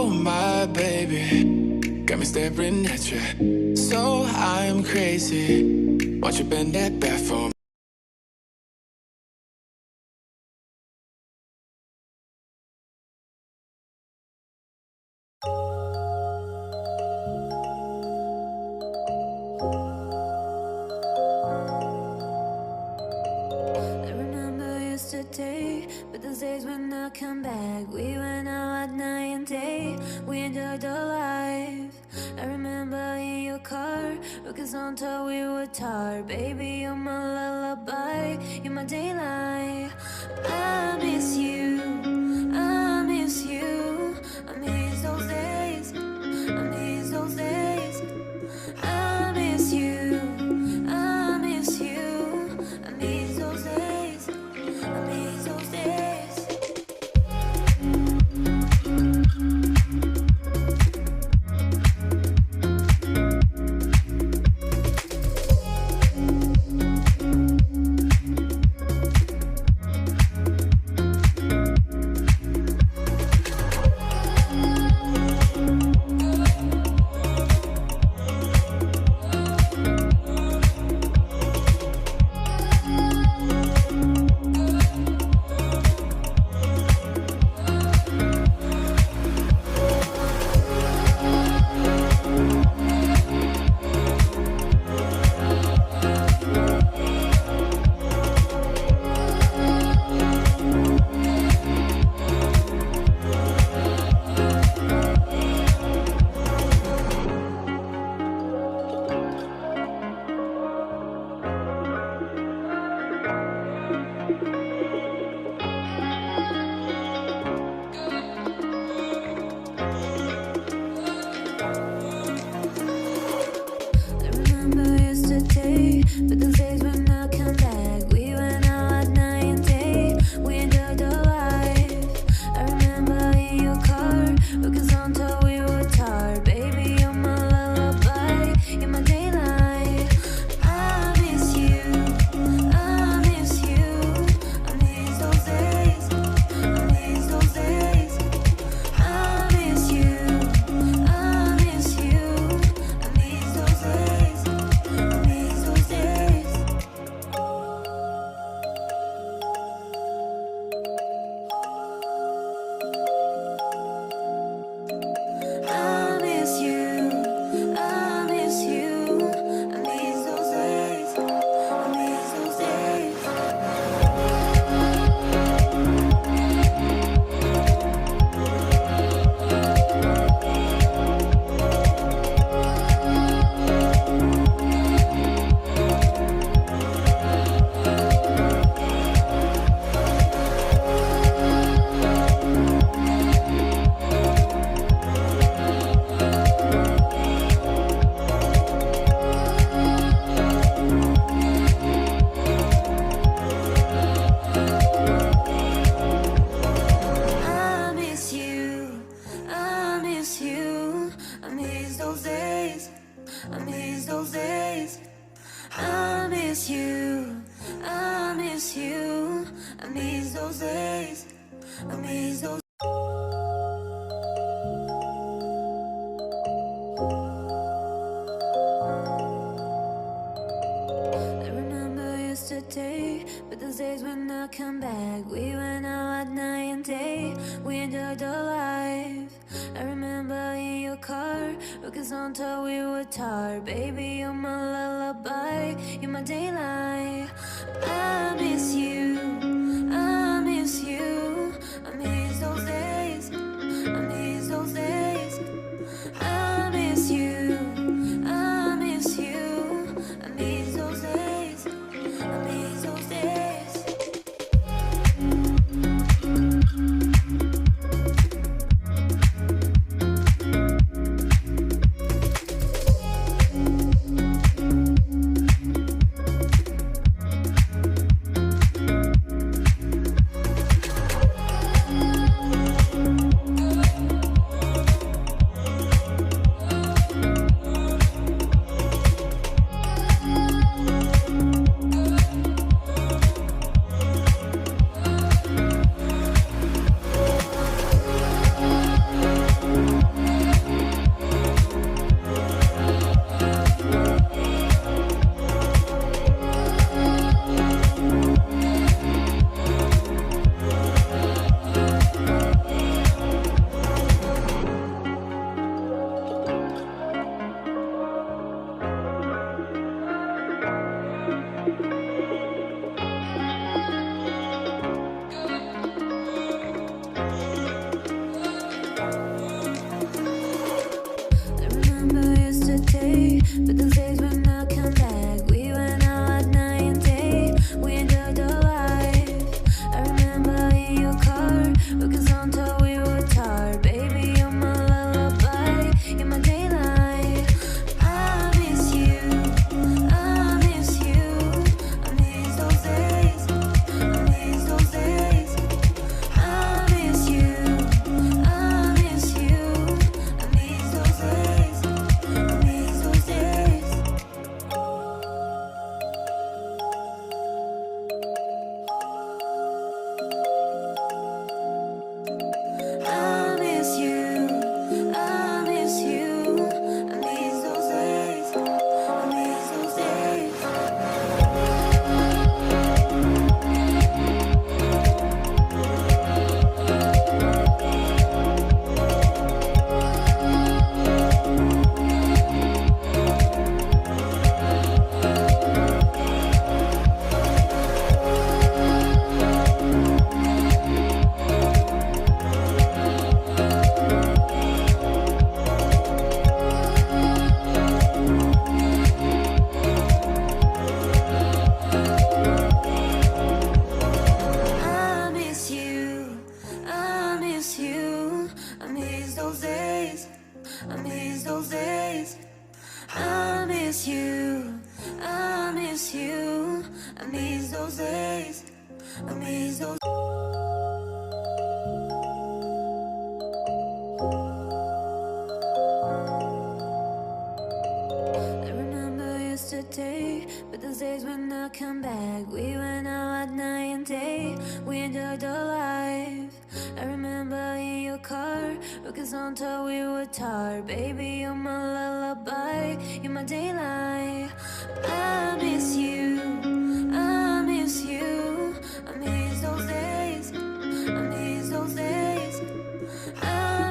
Oh my baby, got me staring at you. So I'm crazy. Won't you bend that back for me? But those days when I come back, we went out at night and day. We enjoyed the life. I remember in your car, because until we were tired. Baby, you're my lullaby, you're my daylight. I miss you, I miss you. I miss those days, I miss those days. I miss you, I miss you. I miss those days, I miss those days. But those days when I come back, we went out at night and day. We enjoyed the life. I remember in your car, because until we were tired. Baby, you're my lullaby, you're my daylight. I miss you, I miss you. I miss those days, I miss those days. I miss you, I miss you. I miss those days, I miss those days. I miss you, I miss you. I miss those days, I miss those days. I miss you, I miss you. I miss those days, I miss those days. I miss you, I miss you. I miss those days, I miss those. I remember yesterday, but those days when I come back, we went out at night and day. We enjoyed the life. I remember in your car, because until we were tired. Baby, you're my lullaby, you're my daylight. I miss you, I miss you. I miss those days, I miss those days. I miss you, I miss you. I miss those days, I miss those days. but those days when I come back, we went out at night and day. We enjoyed the life. I remember in your car, looking on till we were tired. Baby, you're my lullaby, you're my daylight. I miss you, I miss you. I miss those days, I miss those days. I miss you, I miss you. I miss those days, I miss those days. I miss you, I miss you. I miss those days, I miss those days. I miss you, I miss you. I miss those days, I miss those days. I miss you, I miss you. I miss those days, I miss those. I remember yesterday, but those days when I come back, we went out at night and day. We enjoyed the life. I remember in your car, looking on till we were tired. Baby, you're my lullaby, you're my daylight. I miss you, I miss you. I miss those days, I miss those days. I